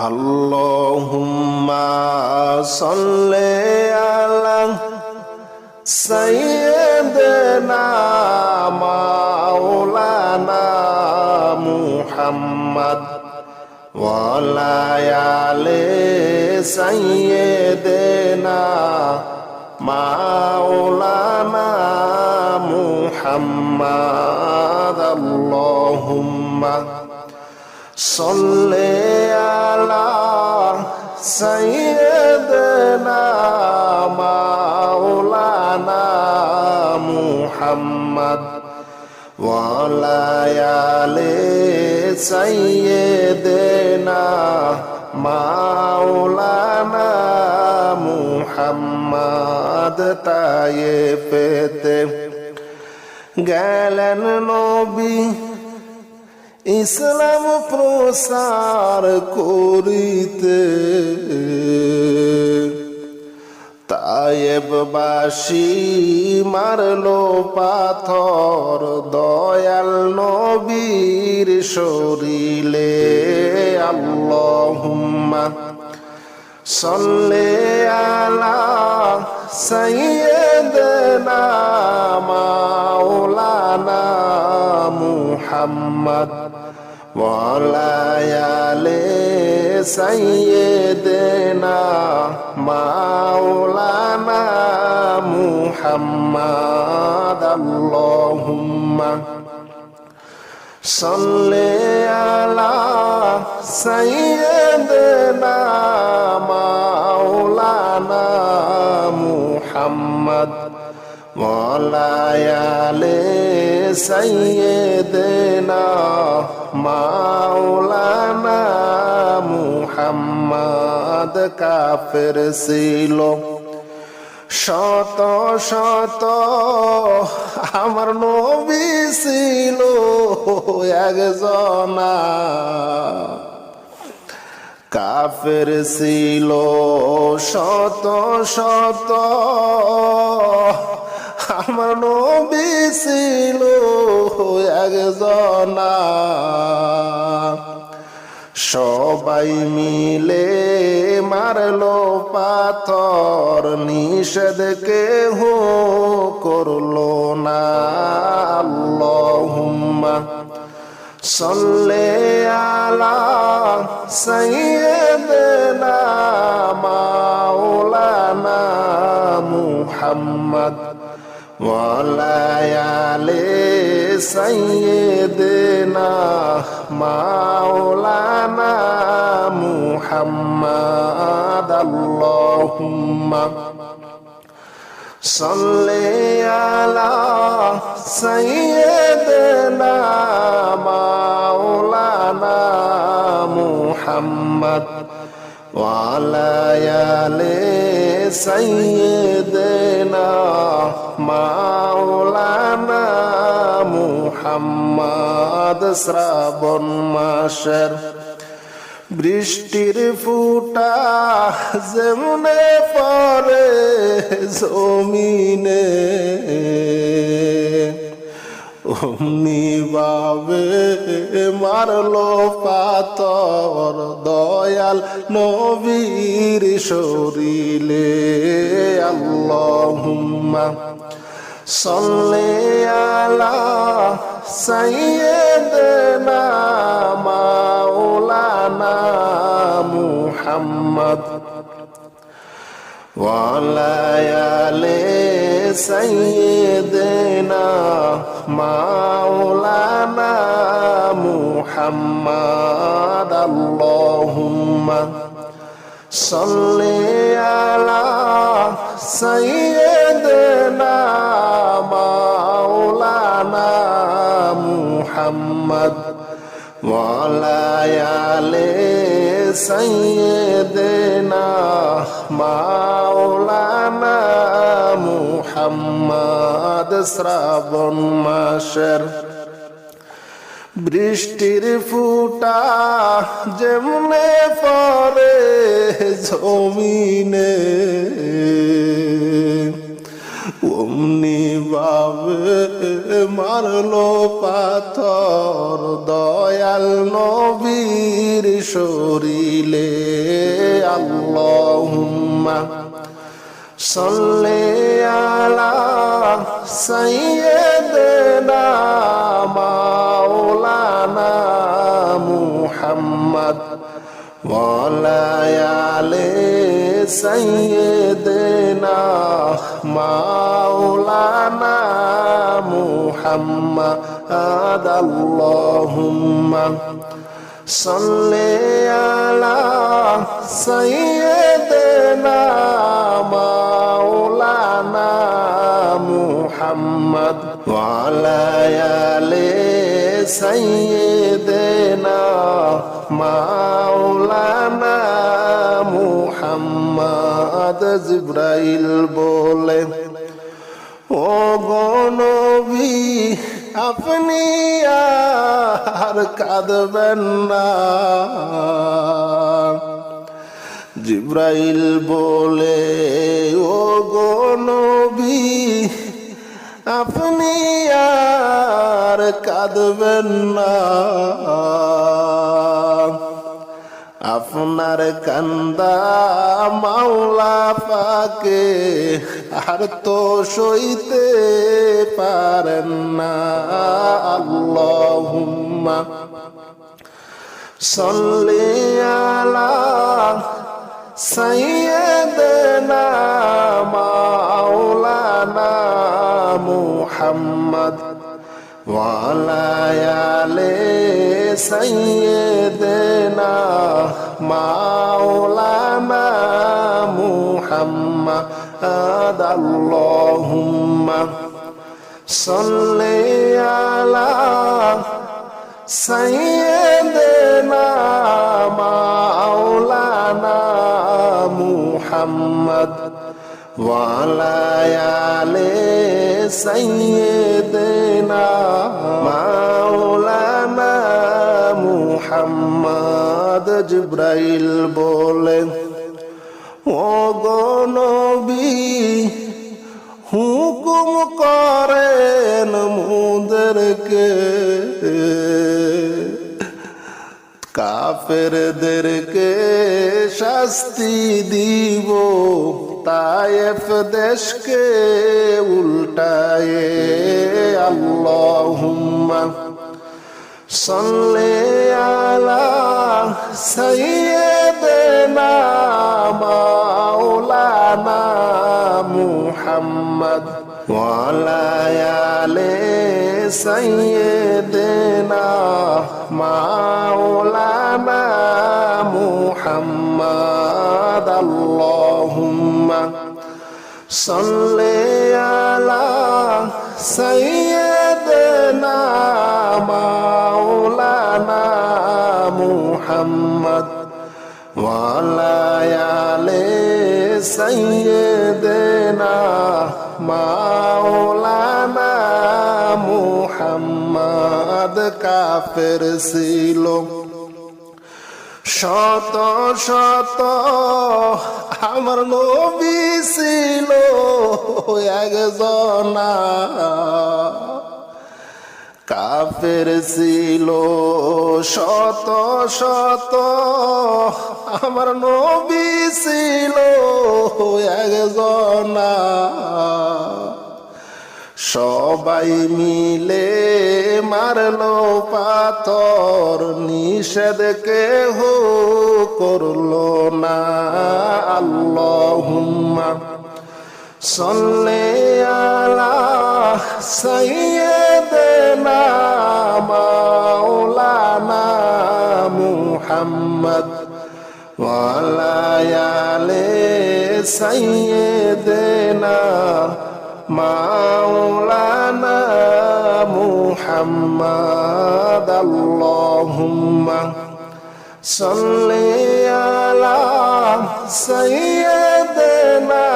আল্লাহুম্মা সাল্লি আলা সাইয়্যিদিনা মাওলানা মুহাম্মদ ওয়া আলা আলি সাইয়্যিদিনা মাওলানা মুহাম্মদ আল্লাহুম্মা সাল্লি আলা সাইয়্যিদিনা মাওলানা মুহাম্মদ ওয়া আলা আলি সাইয়্যিদিনা মাওলানা মুহাম্মদ। তায়েফেতে গেলেন নবী ইসলাম প্রসার করিতে, তায়েববাসী মারলো পাথর দয়াল নবীর শরীরে। আল্লাহুম্মা সাল্লি আলা সাইয়্যিদিনা মাওলানা মুহাম্মদ ওয়া আলা আলি সাইয়্যিদিনা মাওলানা মুহাম্মদ। আল্লাহুম্মা সাল্লি আলা সাইয়্যিদিনা মাওলানা মুহাম্মদ ওয়া আলা আলি সাইয়্যিদিনা মাওলানা মুহাম্মদ। কাফের ছিল শত শত, আমার নবী ছিল একজনা। কাফের ছিল শত শত, আমার নবী ছিল একজনা। সবাই মিলে মারলো পাথর, নিষেধ কেহ করলো না। আল্লাহুম্মা সাল্লি আলা সাইয়্যিদিনা মাওলানা মুহাম্মদ ওয়া আলা আলি সাইয়্যিদিনা মাওলানা মুহাম্মদ। আল্লাহুম্মা সাল্লি আলা সাইয়্যিদিনা মাওলানা মুহাম্মদ ওয়া আলা আলি সাইয়্যিদিনা মাওলানা মুহাম্মদ। শ্রাবণ মাসের বৃষ্টির ফুটা যেমনে পড়ে জমিনে, অমনি ভাবে মারলো পাথর দয়াল নবীর শরীরে। আল্লাহুম্মা সাল্লি আলা সাইয়্যিদিনা মাওলানা মুহাম্মদ ওয়া আলা আলি সাইয়্যিদিনা মাওলানা মুহাম্মদ। আল্লাহুম্মা সাল্লি আলা সাইয়্যিদিনা মাওলানা মুহাম্মদ ওয়া আলা আলি সাইয়্যিদিনা মাওলানা মুহাম্মদ। শ্রাবণ মাসের বৃষ্টির ফুটা যেমনে পড়ে জমিনে, অমনি ভাবে মারলো পাথর দয়াল নবীর শরীরে। আল্লাহুম্মা সাল্লি আলা সাইয়্যিদিনা মাওলানা মুহাম্মদ ওয়া আলা আলি সাইয়্যিদিনা মাওলানা মুহাম্মদ। আল্লাহুম্মা সাল্লি আলা সাইয়্যিদিনা মাওলানা মুহাম্মদ ওয়া আলা আলি সাইয়্যিদিনা মাওলানা মুহাম্মদ। জিবরাইল বলে, ও গো নবী আপনি আর কাঁদবেন না। জিবরাইল বলে, ও গো নবী আপনি আর কাঁদবেন না। আপনার কান্দা মাওলা পাকে আর তো সইতে পারেন না। আল্লাহুম্মা সাল্লি আলা সাইয়্যিদিনা মাওলানা মুহাম্মদ ওয়া আলা আলি সাইয়্যিদিনা মাওলানা মুহাম্মদ। আল্লাহুম্মা সাল্লি আলা সাইয়্যিদিনা মাওলানা মুহাম্মদ ওয়া আলা আলি সাইয়্যিদিনা মাওলানা মুহাম্মদ। জিবরাইল বলে, ও গো নবী হুকুম করেন মুদেরকে কাফেরদেরকে শাস্তি দিব তায়েফ দেশকে উল্টায়ে। আল্লাহুম্মা সাল্লি আলা সাইয়্যিদিনা মাওলানা মুহাম্মদ ওয়া আলা আলি সাইয়্যিদিনা মাওলানা মুহাম্মদ। আল্লাহুম্মা সাল্লি আলা সাইয়্যিদিনা মাওলানা মুহাম্মদ ওয়া আলা আলি সাইয়্যিদিনা মাওলানা মুহাম্মদ। কাফের ছিল শত শত, আমার নবী ছিল একজনা। কাফের ছিল শত শত, আমার নবী ছিল একজনা। সবাই মিলে মারলো পাথর, নিষেধ কেহ করলো না। আল্লাহুম্মা সাল্লি আলা সাইয়্যিদিনা মাওলানা মুহাম্মদ ওয়া আলা আলি সাইয়্যিদিনা মাওলানা মুহাম্মদ। আল্লাহুম্মা সাল্লি আলা সাইয়্যিদিনা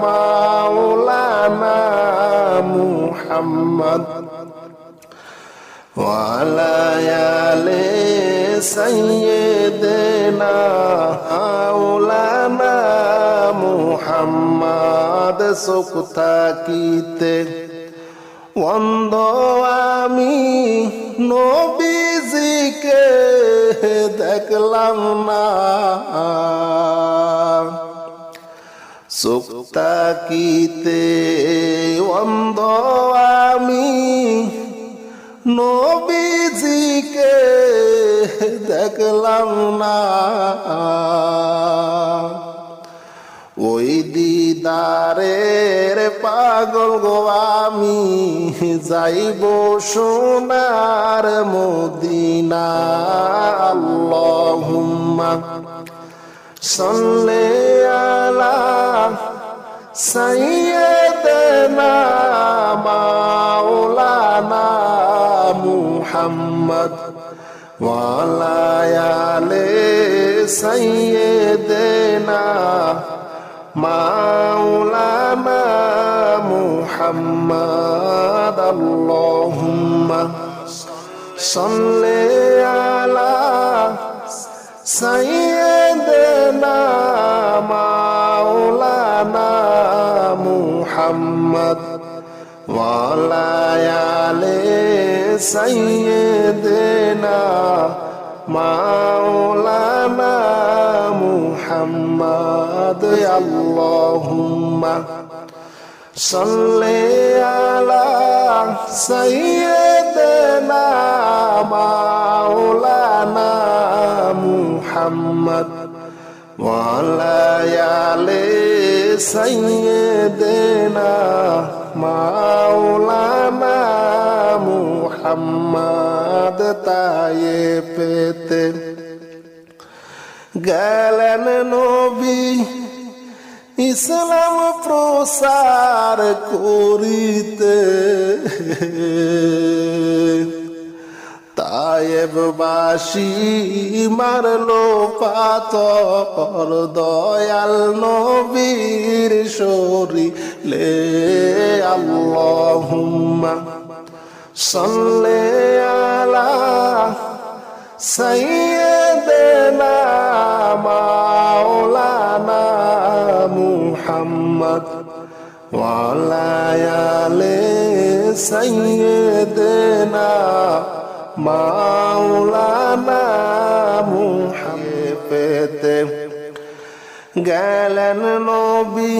মাওলানা মুহাম্মদ ওয়া আলা আলি সাইয়্যিদিনা মাওলানা মুহাম্মদ। মোহাম্মদ চোখ থাকিতে অন্ধ আমি নবীজিকে দেখলাম না চোখ থাকিতে অন্ধ আমি নবীজিকে দেখলাম না ওই দিদারের পাগল গো আমি যাইব সোনার মদিনা আল্লাহুম্মা সাল্লি আলা সাইয়্যিদিনা মাওলানা মুহাম্মদ ওয়া আলা আলি সাইয়্যিদিনা মাওলানা মুহাম্মদ আল্লাহুম্মা সাল্লি আলা সাইয়্যিদিনা মাওলানা মুহাম্মদ ওয়া আলা আলি সাইয়্যিদিনা মাওলানা মুহাম্মদ আল্লাহুম্মা সাল্লি আলা সাইয়্যিদিনা মাওলানা মুহাম্মদ ওয়া আলা আলি সাইয়্যিদিনা মাওলানা মুহাম্মদ তায়েফেতে গেলেন নবী ইসলাম প্রসার করিতে তায়েববাসী মারলো পাথর দয়াল নবীর শরীরে আল্লাহুম্মা সাল্লি আলা সাইয়্যিদিনা মাওলানা মুহাম্মদ ওয়া আলা আলি সাইয়্যিদিনা মাওলানা মুহাম্মদ গেলেন নবী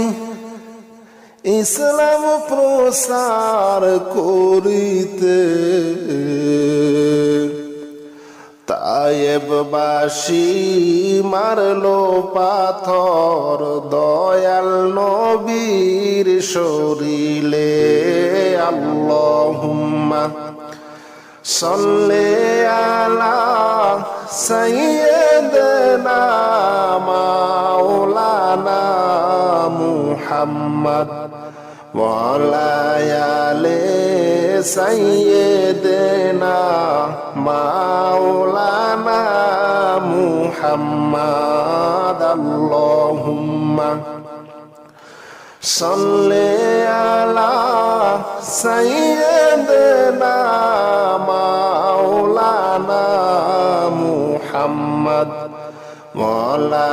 ইসলাম প্রসার করিতে তায়েববাসী মারলো পাথর দয়াল নবীর শরীরে আল্লাহুম্মা সাল্লি আলা সাইয়্যিদিনা মাওলানা মুহাম্মদ ওয়া আলা আলি সাইয়্যিদিনা মাওলানা মুহাম্মদ আল্লাহুম্মা সাল্লি আলা সাইয়্যিদিনা মাওলানা মুহাম্মদ ওয়া আলা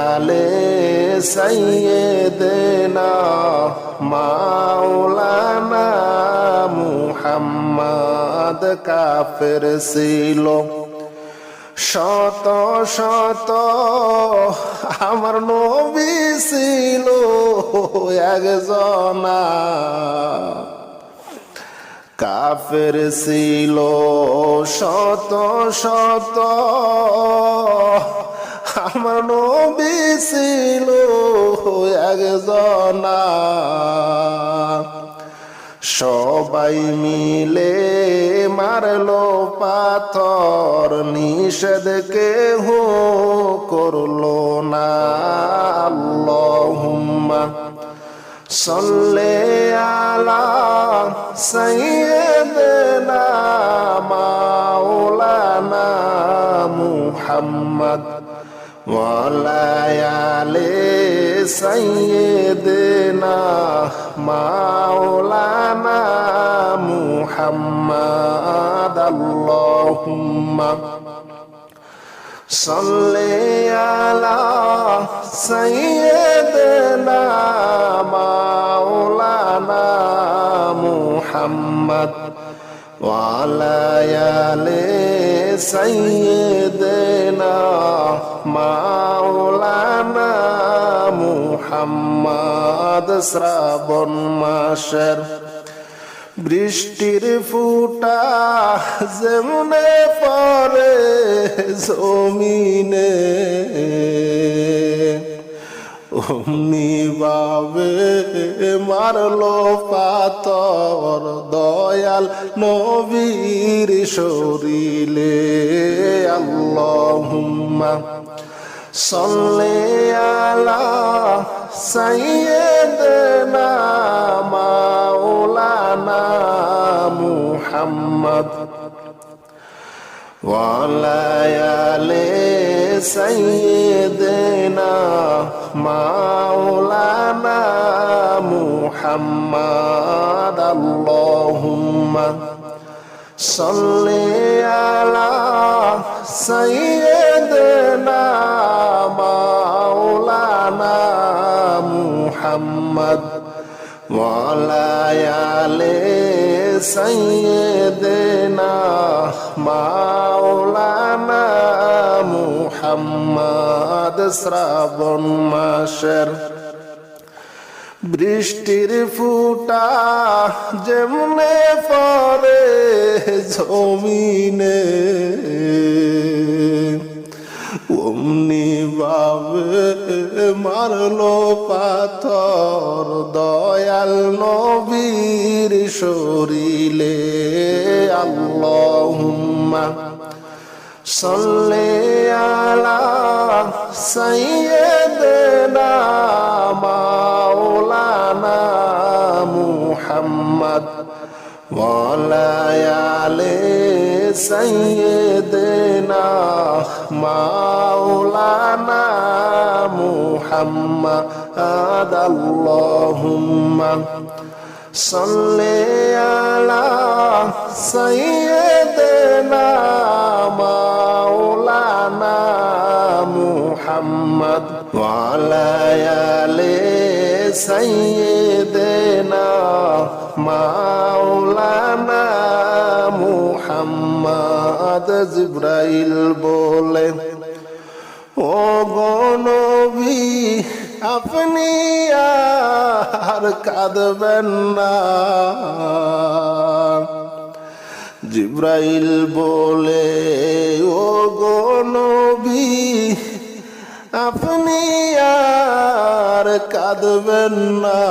আলি সাইয়্যিদিনা মাওলানা মুহাম্মদ কাফের ছিল শত শত আমার নবী ছিল একজনা কাফের ছিল শত শত আমার নবী ছিল একজনা সবাই মিলে মারলো পাথর নিষেধ কেহ করলো না আল্লাহুম্মা সাল্লি আলা সাইয়্যিদিনা মাওলানা মুহাম্মদ ওয়া আলা আলি সাইয়্যিদিনা মাওলানা মুহাম্মদ আল্লাহুম্মা সাল্লি আলা সাইয়্যিদিনা ওয়ালায়ালে সাইয়্যিদিনা মাওলানা মুহাম্মদ শ্রাবণ মাসের বৃষ্টির ফুটা যেমনে পড়ে জমিনে অমনি ভাবে মারলো পাথর দয়াল নবীর শরীরে আল্লাহুম্মা সাল্লি আলা সাইয়্যিদিনা মাওলানা মুহাম্মদ ওয়ালায়ালে সাইয়্যিদিনা মাওলানা মুহাম্মদ আল্লাহুম্মা সাল্লি আলা সাইয়্যিদিনা মাওলানা মুহাম্মদ ওয়ালায়ালে সাইয়্যিদিনা মাওলানা মুহাম্মদ শ্রাবণ মাসের বৃষ্টির ফুটা যেমনে পড়ে জমিনে অমনি ভাবে মারলো পাথর দয়াল নবীর শরীরে আল্লাহুম্মা সাল্লি আলা সাইয়্যিদিনা মাওলানা মুহাম্মদ ওয়ালায়ালে সাইয়্যিদিনা মাওলানা মুহাম্মদ আল্লাহুম্মা সাল্লি আলা সাইয়্যিদিনা মাওলানা মুহাম্মদ ওয়ালায়ালে সাইয়্যিদিনা মাওলানা মুহাম্মদ জিবরাইল বলে ও গো নবী আপনি আর কাঁদবেন না জিবরাইল বলে ও গো নবী আপনি আর কাঁদবেন না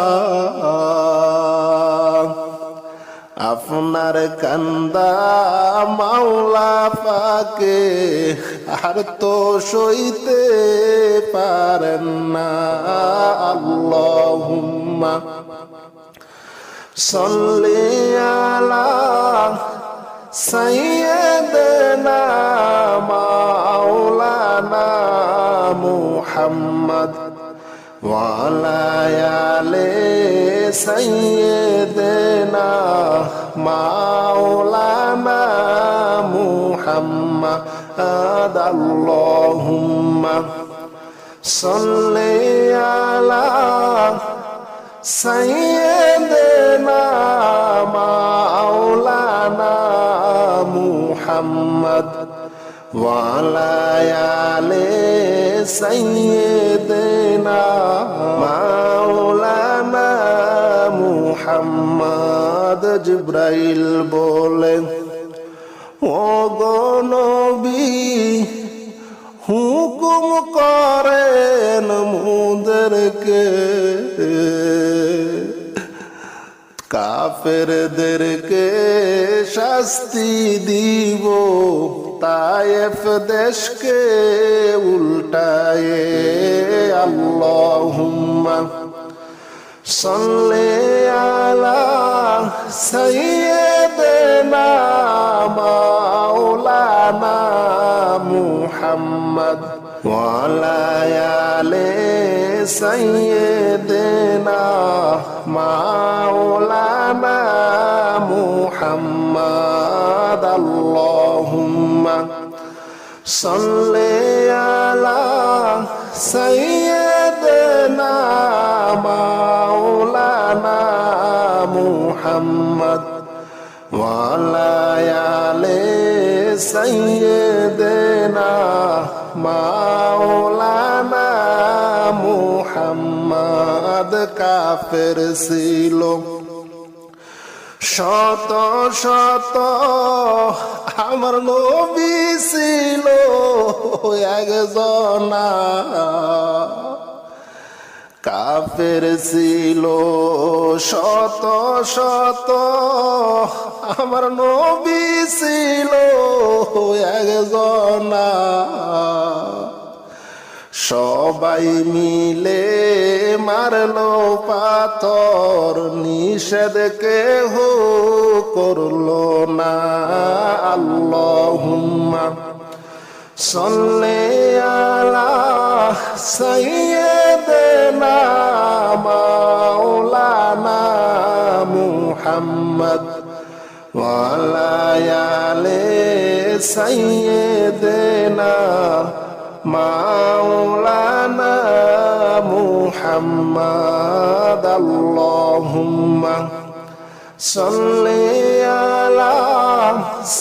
আপনার কান্দা মাওলা পাকে আর তো সইতে পারেন না আল্লাহুম্মা সাল্লি আলা সাইয়্যিদিনা মাওলানা মুহাম্মদ ওয়ালায়ালে সাইয়্যিদিনা মাওলানা মুহাম্মদ আল্লাহুম্মা সাল্লি আলা সাইয়্যিদিনা মাওলানা মুহাম্মদ ওয়ালায়ালে সাইয়্যিদিনা মাওলানা মুহাম্মদ জিবরাইল বলেন ও গো নবী হুকুম করেন মুদেরকে কাফেরদেরকে শাস্তি দিব তায়েফ দেশকে উল্টায়ে আল্লাহুম্মা সাল্লি আলা সাইয়্যিদিনা মাওলানা মুহাম্মদ ওয়ালায়ালে সাইয়্যিদিনা মাওলানা মুহাম্মদ আল্লাহুম্মা সাল্লি আলা সাইয়্যিদিনা মাওলানা মুহাম্মদ وعلى آل سيدنا مولانا মুহাম্মদ। কাফের ছিল শত শত, আমার নবী ছিল একজনা। কাফের ছিল শত শত, আমার নবী ছিল একজনা। সবাই মিলে মারলো পাথর, নিষেধ কেহ করলো না। আল্লাহুম্মা সাল্লি আলা সাইয়্যিদিনা মাওলানা মুহাম্মদ ওয়া আলা আলি সাইয়্যিদিনা মাওলানা মুহাম্মদ। আল্লাহুম্মা সাল্লি আলা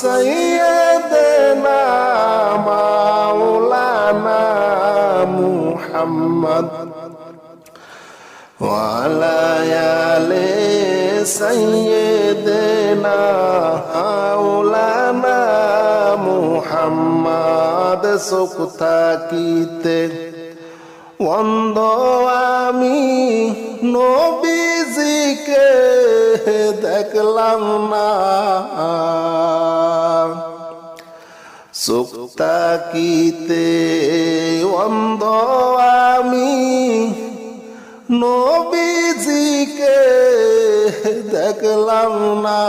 সাইয়্যিদিনা মাওলানা মুহাম্মদ ওয়া আলা আলি সাইয়্যিদিনা মাওলানা মুহাম্মদ। চোখ থাকিতে অন্ধ আমি নবীজিকে দেখলাম না। চোখ থাকিতে অন্ধ আমি নবীজিকে দেখলাম না।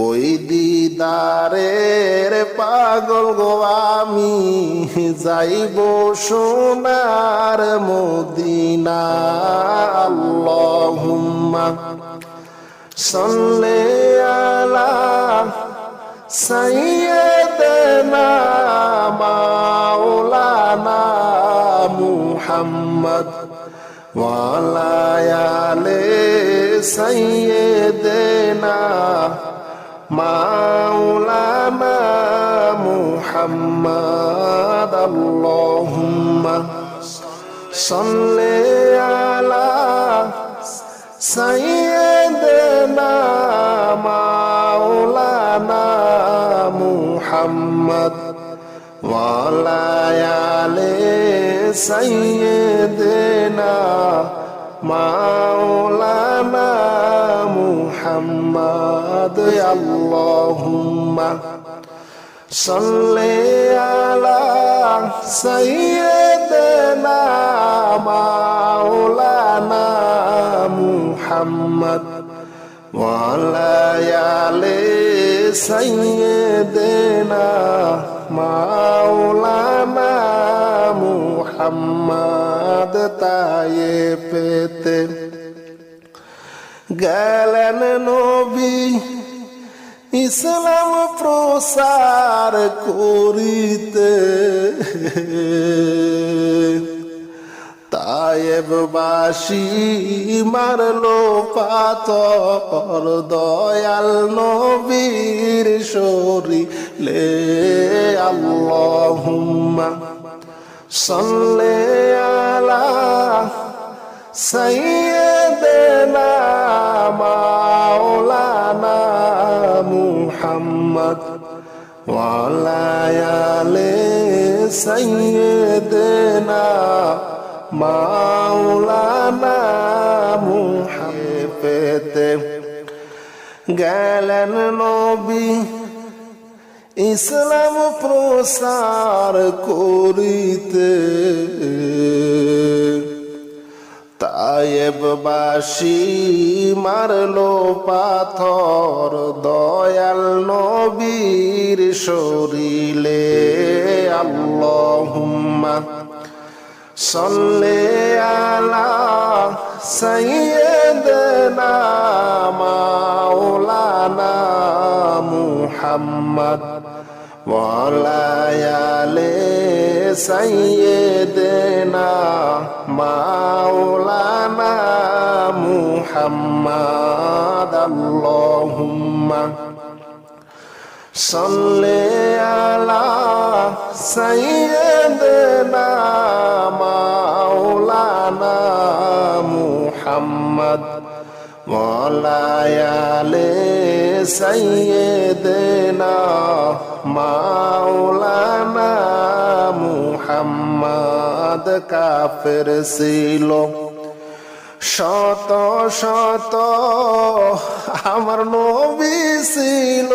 ওই দিদারের পাগল গো আমি, যাইব সোনার মদিনা। আল্লাহুম্মা সাল্লি আলা সাইয়্যিদিনা মাওলানা মুহাম্মদ ওয়া আলা আলি সাইয়্যিদিনা মাওলানা মুহাম্মদ। আল্লাহুম্মা সাল্লি আলা সাইয়্যিদিনা মাওলানা মুহাম্মদ ওয়া আলা আলি সাইয়্যিদিনা মাওলানা মুহাম্মদ। আল্লাহুম্মা সাল্লি আলা সাইয়্যিদিনা মাওলানা মুহাম্মদ ওয়া আলা আলি সাইয়্যিদিনা মাওলানা মুহাম্মদ। তায়েফেতে গেলেন নবী ইসলাম প্রসার করিতে। তায়েববাসী মারলো পাথর, দয়াল নবীর শরীরে। আল্লাহুম্মা সাল্লি আলা সাইয়্যিদিনা মাওলানা মুহাম্মদ ওয়া আলা আলি সাইয়্যিদিনা মাওলানা মুহাম্মদ। গেলেন নবী ইসলাম প্রসার করিতে। তায়েববাসী মারলো পাথর, দয়াল নবীর শরীরে। আল্লাহুম্মা সাল্লি আলা সাইয়্যিদিনা মাওলানা মুহাম্মদ ওয়া আলা আলি সাইয়্যিদিনা মাওলানা মুহাম্মদ। মুহাম্মাদ আল্লাহুম্মা সাল্লি আলা সাইয়্যিদিনা মাওলানা মুহাম্মদ ওয়া আলা আলি সাইয়্যিদিনা মাওলানা মুহাম্মদ। কাফের ছিল শত শত, আমার নবী ছিল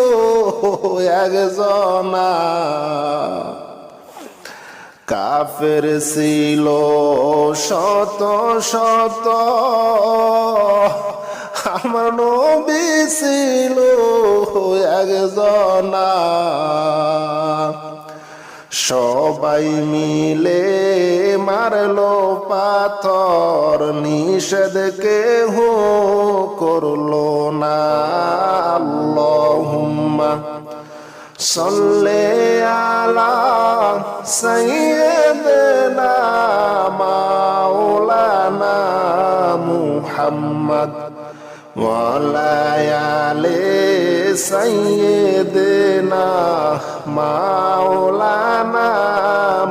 একজনা। কাফের ছিল শত শত, আমার নবী ছিল একজনা। সবাই মিলে মারলো পাথর, নিষেধ কেহ করলো না। আল্লাহুম্মা সাল্লি আলা সাইয়্যিদিনা মাওলানা মুহাম্মদ ওয়া আলা আলি সাইয়্যিদিনা মাওলানা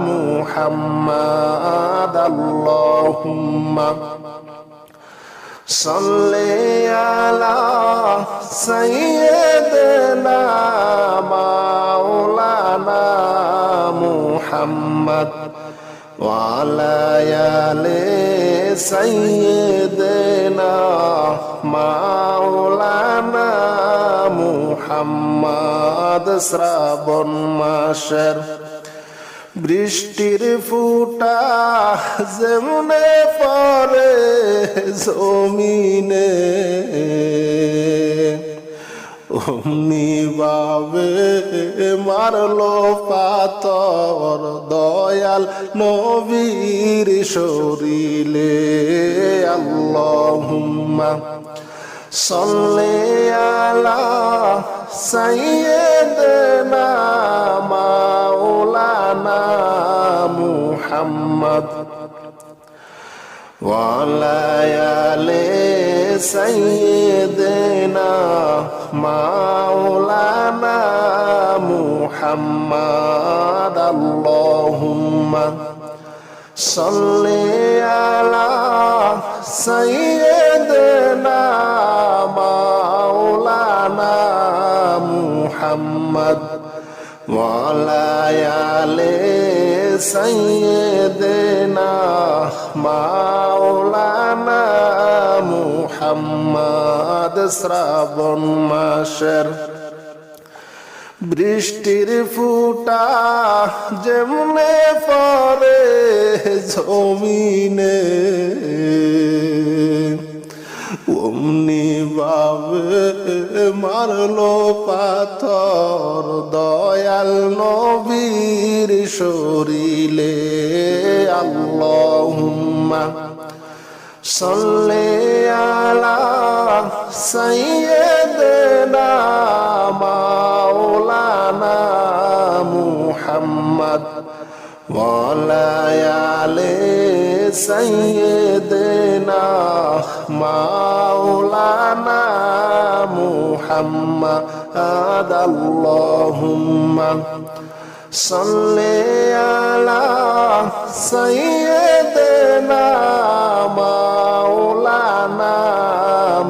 মুহাম্মদ। আল্লাহুম্মা সাল্লি আলা সাইয়্যিদিনা মাওলানা মুহাম্মদ ওয়া আলা আলি সাইয়্যিদিনা মাওলানা মুহাম্মদ। শ্রাবণ মাসের বৃষ্টির ফুটা যেমনে পড়ে জমিনে, অমনি ভাবে মারলো পাথর দয়াল নবীর শরীরে। আল্লাহুম্মা সাল্লি আলা সাইয়্যিদিনা মাওলানা মুহাম্মদ ওয়া আলা আলি সাইয়্যিদিনা মাওলানা মুহাম্মদ। আল্লাহুম্মা সাল্লি আলা সাইয়্যিদিনা মাওলানা মুহাম্মদ ওয়া আলা আলি সাইয়্যিদিনা মাওলানা মুহাম্মদ। শ্রাবণ মাসের বৃষ্টির ফুটা যেমনে পড়ে জমিনে, অমনি ভাবে মারলো পাথর দয়াল নবীর শরীরে। আল্লাহুম্মা সাল্লি আলা সাইয়্যিদিনা মাওলানা মুহাম্মদ ওয়া আলা আলি সাইয়্যিদিনা মাওলানা মুহাম্মদ। আল্লাহুম্মা সাল্লি আলা সাইয়্যিদিনা মাওলানা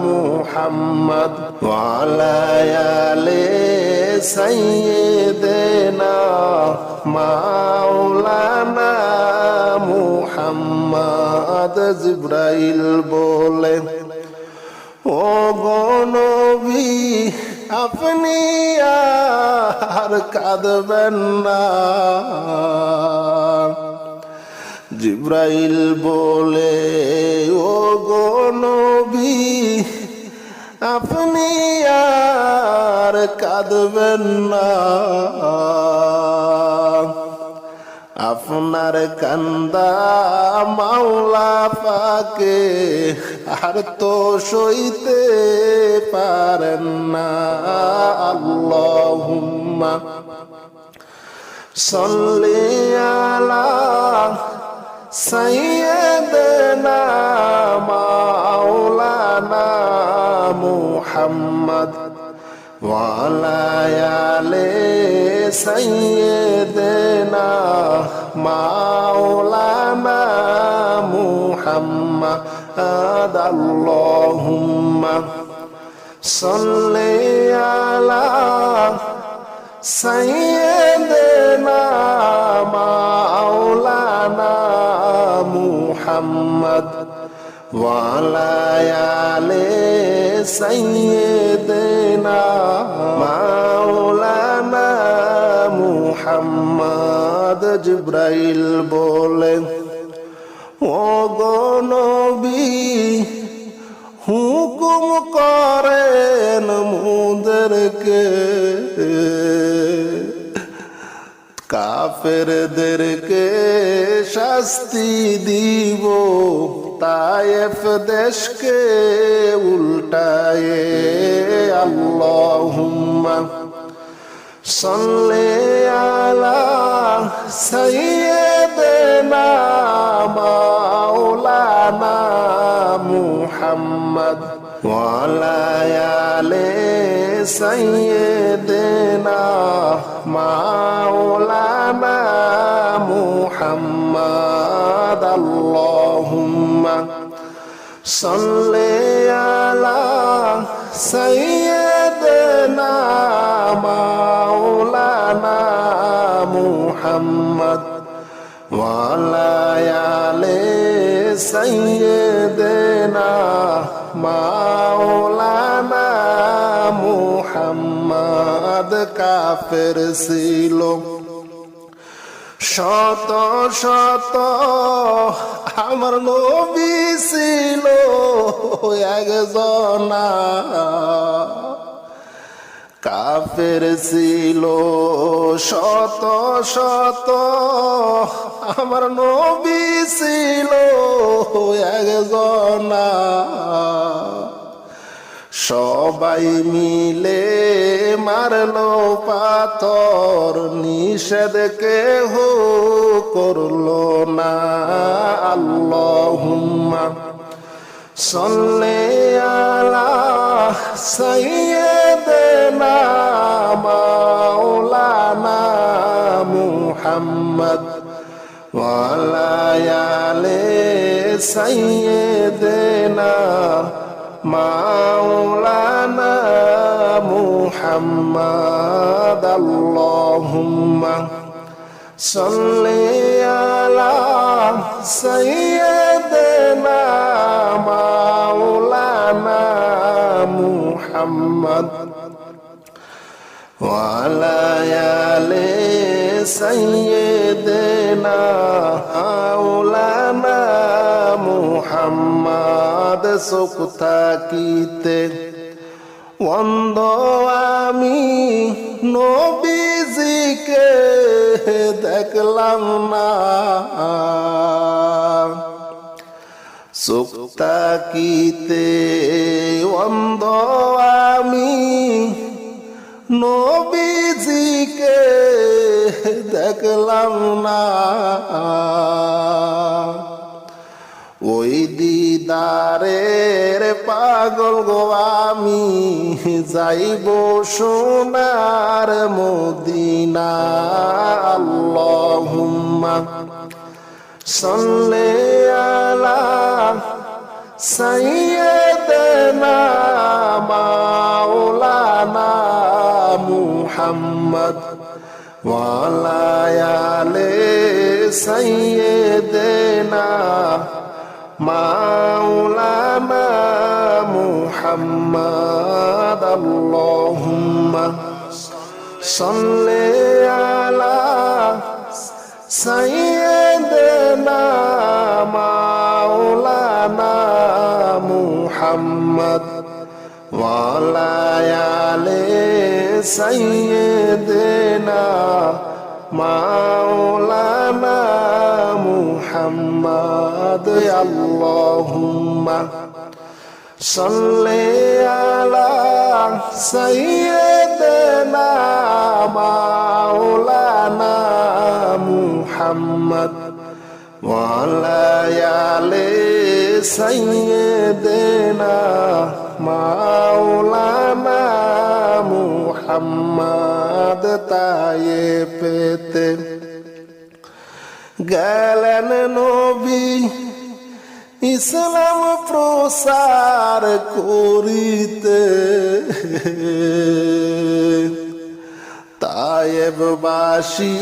মুহাম্মদ ওয়া আলা আলি সাইয়্যিদিনা মাওলানা মুহাম্মদ। জিবরাইল বলে, ও গো নবী আপনি আর কাঁদবেন না। জিবরাইল বলে, ও গো নবী আপনি আর কাঁদবেন না। আপনার কান্দা মাওলা পাকে আর তো সইতে পারেন না। আল্লাহুম্মা সাল্লি আলা সাইয়্যিদিনা মাওলানা মুহাম্মদ ওয়ালা আলে সাইয়্যিদিনা মাওলানা মুহাম্মদ আল্লাহুম্মা সাল্লি আলা সাইয়্যিদিনা মাওলানা মুহাম্মদ ওয়ালা আলে সাইয়্যিদিনা মাওলানা মুহাম্মদ জিবরাইল বলেন ও গো নবী হুকুম করেন মুদেরকে কাফেরদেরকে শাস্তি দিব তায়েফ দেশকে উল্টায়ে আল্লাহুম্মা সাল্লি আলা সাইয়্যিদিনা মাওলানা মুহাম্মদ ওয়ালা আলে সাইয়্যিদিনা মাওলানা মুহাম্মদ আল্লাহুম্মা সাল্লি আলা সাইয়্যিদিনা মাওলানা মুহাম্মদ ওয়ালা আলে সাইয়্যিদিনা মাওলানা মুহাম্মদ কাফের ছিল শত শত আমার নবী ছিল একজনা কাফের ছিল শত শত আমার নবী ছিল একজনা সবাই মিলে মারলো পাথর নিষেধ কেহ করলো না আল্লাহুম্মা সাল্লি আলা সাইয়্যিদিনা মাওলানা মুহাম্মদ ওয়ালা আলে সাইয়্যিদিনা মাওলানা মুহাম্মদ আল্লাহুম্মা সাল্লি আলা সাইয়্যিদিনা মাওলানা মুহাম্মদ ওয়ালা আলে সাইয়্যিদিনা মাওলানা মুহাম্মদ চোখ থাকিতে অন্ধ আমি নবীজিকে দেখলাম না চোখ থাকিতে অন্ধ আমি নবীজিকে দেখলাম না ওই দিদারের পাগল গো আমি যাইব সোনার মদিনা আল্লাহুম্মা সাল্লি আলা সাইয়্যিদিনা মাওলানা মুহাম্মদ ওয়ালা আলে সাইয়্যিদিনা মাওলানা মুহাম্মদ আল্লাহুম্মা সাল্লি আলা সাইয়্যিদিনা মাওলানা মুহাম্মদ ওয়ালা আলে সাইয়্যিদিনা মাওলানা মুহাম্মদ আল্লাহুম্মা সাল্লি আলা সাইয়্যিদিনা মাওলানা মুহাম্মদ ওয়ালা আলি সাইয়্যিদিনা মাওলানা মুহাম্মদ তায়েফেতে গেলেন নবী ইসলাম প্রসার করিতে তায়েববাসী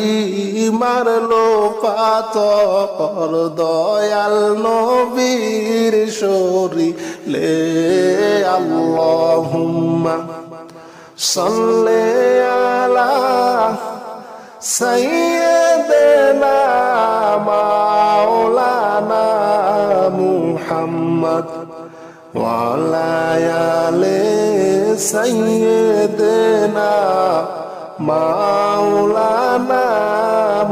মারলো পাথর দয়াল নবীর শরীরে আল্লাহুম্মা সাল্লি আলা সাইয়্যিদিনা মাওলানা মুহাম্মদ ওয়া আলা আলি সাইয়্যিদিনা মাওলানা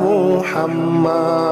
মুহাম্মদ